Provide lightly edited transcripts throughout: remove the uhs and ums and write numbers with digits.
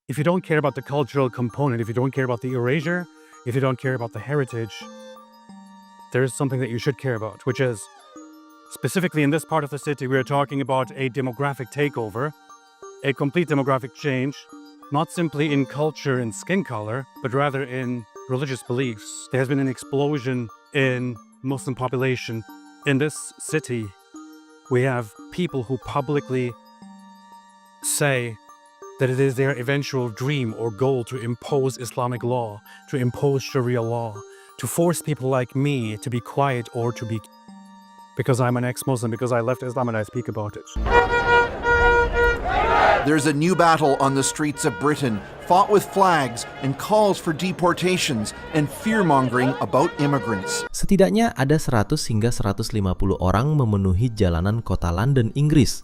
if you don't care about the cultural component, if you don't care about the erasure, if you don't care about the heritage, there is something that you should care about, which is, specifically in this part of the city, we are talking about a demographic takeover, a complete demographic change, not simply in culture and skin color, but rather in religious beliefs. There has been an explosion in Muslim population. In this city, we have people who publicly say that it is their eventual dream or goal to impose Islamic law, to impose Sharia law, to force people like me to be quiet or to be... Because I'm an ex-Muslim, because I left Islam and I speak about it. There's a new battle on the streets of Britain, fought with flags and calls for deportations and fear-mongering about immigrants. Setidaknya ada 100 hingga 150 orang memenuhi jalanan kota London, Inggris.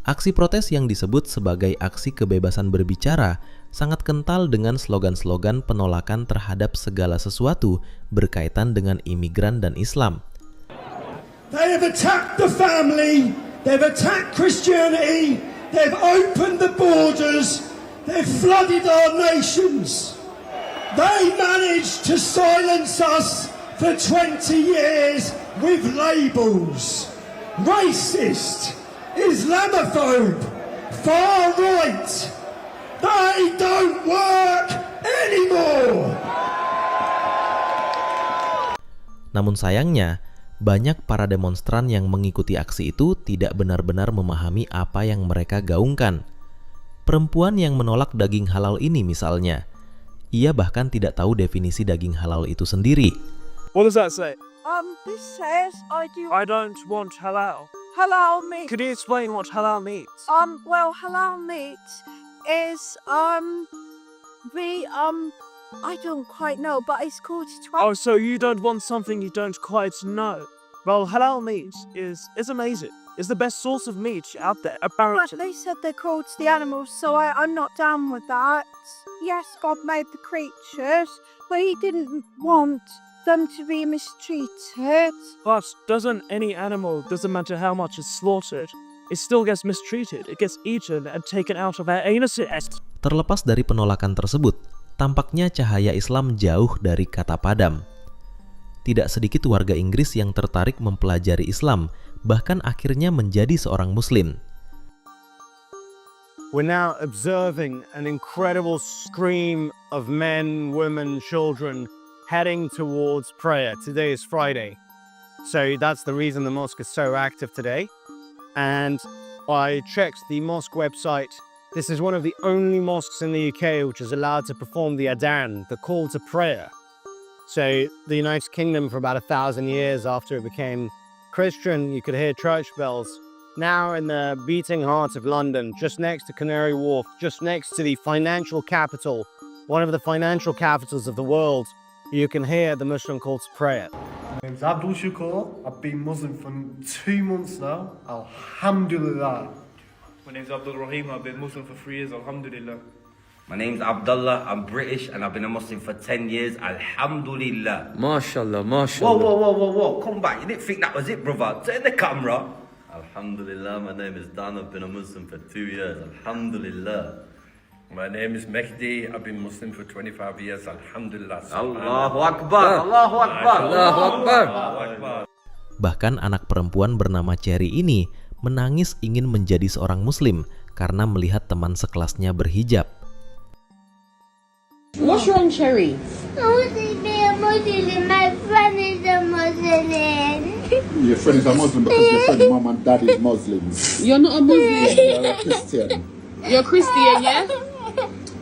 Aksi protes yang disebut sebagai aksi kebebasan berbicara sangat kental dengan slogan-slogan penolakan terhadap segala sesuatu berkaitan dengan imigran dan Islam. They have attacked the family, they've attacked Christianity, they've opened the borders, they've flooded our nations. They managed to silence us for 20 years with labels. Racist, Islamophobe, far right. They don't work anymore. Namun sayangnya, banyak para demonstran yang mengikuti aksi itu tidak benar-benar memahami apa yang mereka gaungkan. Perempuan yang menolak daging halal ini misalnya, ia bahkan tidak tahu definisi daging halal itu sendiri. What does that say? This says I don't want halal. halal meat. Could you explain what halal means? Well, halal meat is I don't quite know, but it's called Oh, so you don't want something you don't quite know. Well, halal meat is amazing. It's the best source of meat out there, But apparently. they said they're called the animals, so I'm not down with that. Yes, God made the creatures, but He didn't want them to be mistreated. But doesn't matter how much is slaughtered, it still gets mistreated. It gets eaten and taken out of our anuses. Terlepas dari penolakan tersebut, tampaknya cahaya Islam jauh dari kata padam. Tidak sedikit warga Inggris yang tertarik mempelajari Islam, bahkan akhirnya menjadi seorang Muslim. We're now observing an incredible stream of men, women, children heading towards prayer. Today is Friday, so that's the reason the mosque is so active today. And I checked the mosque website. This is one of the only mosques in the UK which is allowed to perform the adhan, the call to prayer. So the United Kingdom, for about 1,000 years after it became Christian, you could hear church bells. Now in the beating heart of London, just next to Canary Wharf, just next to the financial capital, one of the financial capitals of the world, you can hear the Muslim call to prayer. My name's Abdul Shakur. I've been Muslim for 2 months now. Alhamdulillah. My name's Abdul Rahim. I've been Muslim for 3 years. Alhamdulillah. My name's Abdullah. I'm British and I've been a Muslim for 10 years. Alhamdulillah. MashaAllah, MashaAllah. Whoa. Come back. You didn't think that was it, brother. Turn the camera. Alhamdulillah. My name is Dan. I've been a Muslim for 2 years. Alhamdulillah. My name is Mehdi. I've been Muslim for 25 years. Alhamdulillah. Allahu Akbar. Allahu Akbar. Allahu Akbar. Bahkan anak perempuan bernama Cherry ini menangis ingin menjadi seorang Muslim karena melihat teman sekelasnya berhijab. What's wrong, Cherry? I want to be a Muslim. My friend is a Muslim. Your friend is a Muslim because your friend's mom and dad is Muslims. You're not a Muslim. You're a Christian. You're Christian, yeah?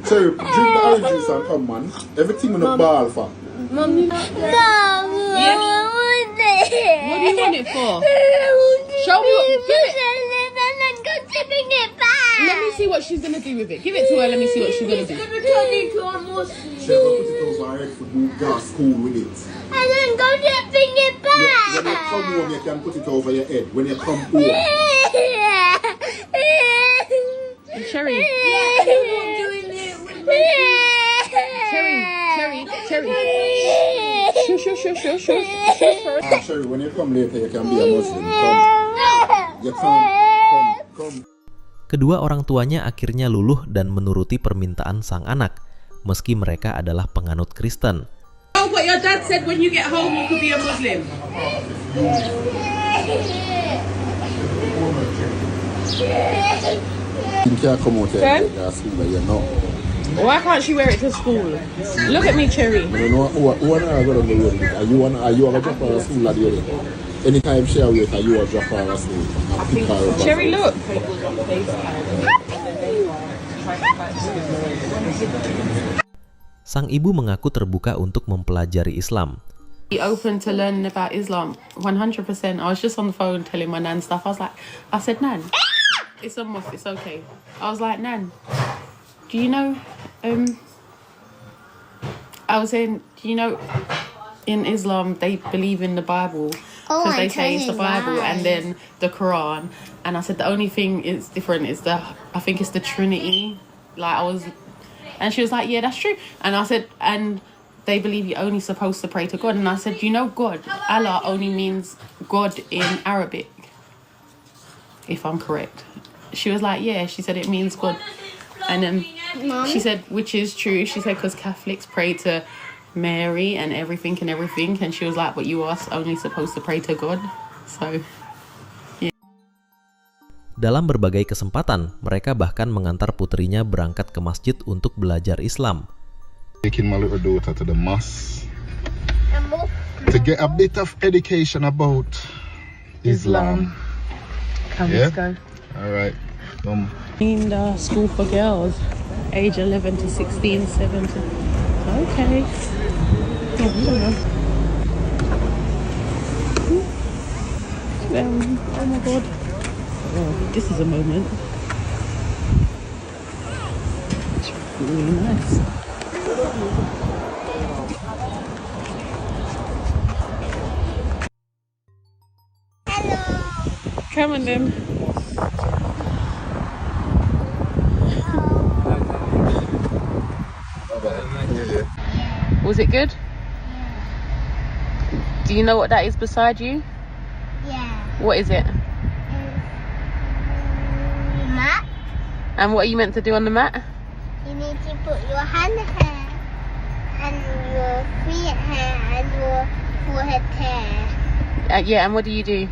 So, drink the orange juice and come, man. Everything in the ball for. Mummy. No, Yeah? What do you want it for? Show me what. Give it. Let me see what she's gonna do with it. Give it to her. Let me see what she's gonna do. She'll put it over her head for move down school with it. I don't go to bring it back. When you come home, you can put it over your head. When you come home. Cherry. Yeah, I don't know I'm doing it. Cherry. Shush. Sherry, when you come later, you can be a Muslim. Come. You come. Kedua orang tuanya akhirnya luluh dan menuruti permintaan sang anak, meski mereka adalah penganut Kristen. Oh, what your dad said when you get home you could be a Muslim. Why can't she wear it to school? Look at me, Cherry. Anytime she awake, you are drop her asleep. Cherry, look. Sang ibu mengaku terbuka untuk mempelajari Islam. Be open to learning about Islam, 100%. I was just on the phone telling my nan stuff. I said, Nan, it's a mosque, it's okay. I was like, Nan, do you know, in Islam they believe in the Bible because they say it's the Bible and then the Quran. And I said the only thing is different is I think it's the Trinity. And she was like, yeah, that's true. And I said, and they believe you're only supposed to pray to God. And I said, you know, God, Allah only means God in Arabic, if I'm correct. She was like, yeah. She said it means God. And then she said, which is true. She said, because Catholics pray to Mary and everything. And she was like, but you are only supposed to pray to God. So, yeah. Dalam berbagai kesempatan, mereka bahkan mengantar putrinya berangkat ke masjid untuk belajar Islam. Taking my little daughter to the mosque to get a bit of education about Islam. Come, let's go. All right. In the school for girls, age 11 to 16, 17. Okay. Oh my God. Oh, this is a moment. It's really nice. Hello. Come on then. Was it good? Do you know what that is beside you? Yeah. What is it? Mat. And what are you meant to do on the mat? You need to put your hand here, and your feet here, and your forehead here. Yeah, and what do? You need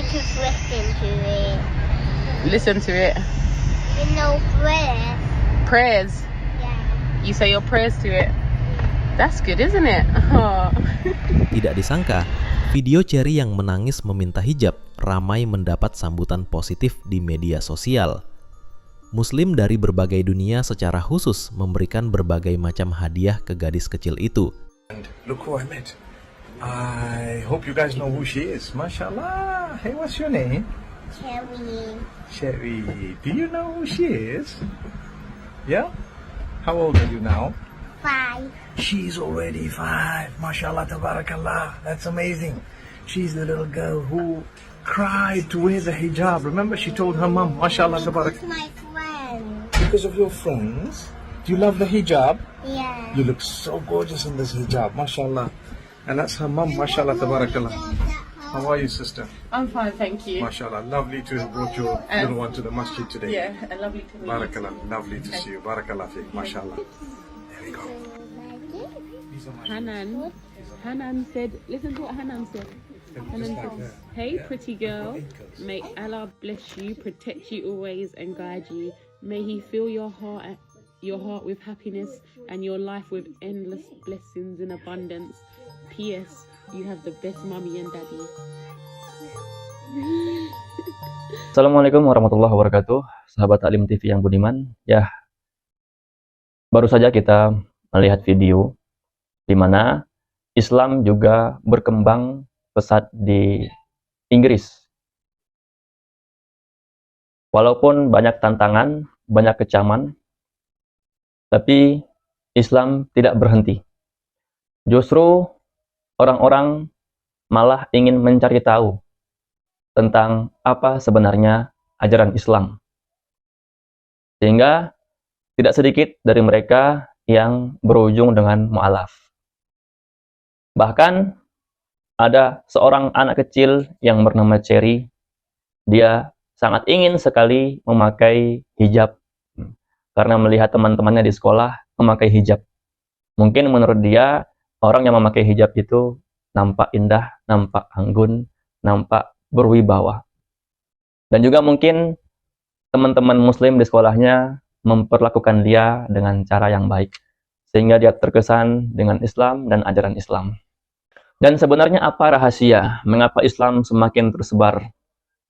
to listen to it. Listen to it. You know prayer. Prayers. Yeah. You say your prayers to it. That's good, isn't it? Oh. Tidak disangka, video Cherry yang menangis meminta hijab ramai mendapat sambutan positif di media sosial. Muslim dari berbagai dunia secara khusus memberikan berbagai macam hadiah ke gadis kecil itu. And look who I met. I hope you guys know who she is. MashaAllah. Hey, what's your name? Cherry. Cherry. Do you know who she is? Yeah? How old are you now? 5. She's already 5. MashaAllah, tabarakallah. That's amazing. She's the little girl who cried to wear the hijab. Remember, she told her mom, MashaAllah, tabarakallah. My friend. Because of your friends? Do you love the hijab? Yeah. You look so gorgeous in this hijab, MashaAllah. And that's her mum, MashaAllah, tabarakallah. How are you, sister? I'm fine, thank you. MashaAllah, lovely to have brought your little one to the masjid today. Yeah, and lovely to meet you. Barakallah, lovely to see you. Barakallah fiqh, MashaAllah. There we go. Hanan said, listen to what Hanan said. Hanan said, hey pretty girl, may Allah bless you, protect you always and guide you. May He fill your heart with happiness and your life with endless blessings and abundance. P.S. You have the best mommy and daddy. Assalamualaikum warahmatullahi wabarakatuh, sahabat Taklim TV yang budiman. Ya, baru saja kita melihat video di mana Islam juga berkembang pesat di Inggris. Walaupun banyak tantangan, banyak kecaman, tapi Islam tidak berhenti. Justru orang-orang malah ingin mencari tahu tentang apa sebenarnya ajaran Islam. Sehingga tidak sedikit dari mereka yang berujung dengan mu'alaf. Bahkan ada seorang anak kecil yang bernama Cherry. Dia sangat ingin sekali memakai hijab karena melihat teman-temannya di sekolah memakai hijab. Mungkin menurut dia, orang yang memakai hijab itu nampak indah, nampak anggun, nampak berwibawa. Dan juga mungkin teman-teman muslim di sekolahnya memperlakukan dia dengan cara yang baik, sehingga dia terkesan dengan Islam dan ajaran Islam. Dan sebenarnya apa rahasia mengapa Islam semakin tersebar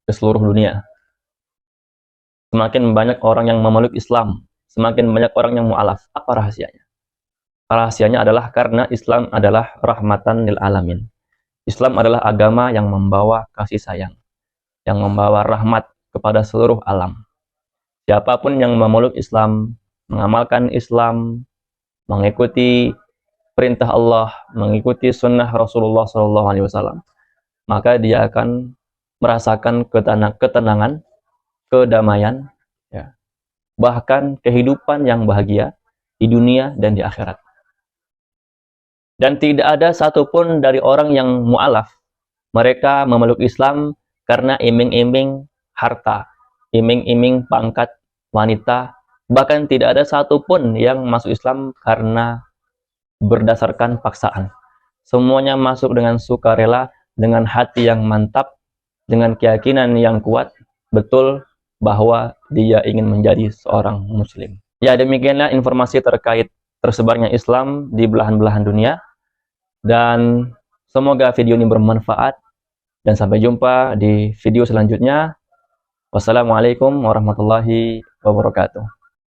ke seluruh dunia? Semakin banyak orang yang memeluk Islam, semakin banyak orang yang mu'alaf. Apa rahasianya? Rahasianya adalah karena Islam adalah rahmatan lil alamin. Islam adalah agama yang membawa kasih sayang, yang membawa rahmat kepada seluruh alam. Siapapun yang memeluk Islam, mengamalkan Islam, mengikuti perintah Allah, mengikuti sunnah Rasulullah SAW, maka dia akan merasakan ketenangan, kedamaian, ya, bahkan kehidupan yang bahagia di dunia dan di akhirat. Dan tidak ada satupun dari orang yang mu'alaf, mereka memeluk Islam karena iming-iming harta, iming-iming pangkat wanita, bahkan tidak ada satupun yang masuk Islam karena berdasarkan paksaan. Semuanya masuk dengan sukarela, dengan hati yang mantap, dengan keyakinan yang kuat, betul bahwa dia ingin menjadi seorang muslim. Ya, demikianlah informasi terkait tersebarnya Islam di belahan-belahan dunia. Dan semoga video ini bermanfaat. Dan sampai jumpa di video selanjutnya. Wassalamualaikum warahmatullahi wabarakatuh.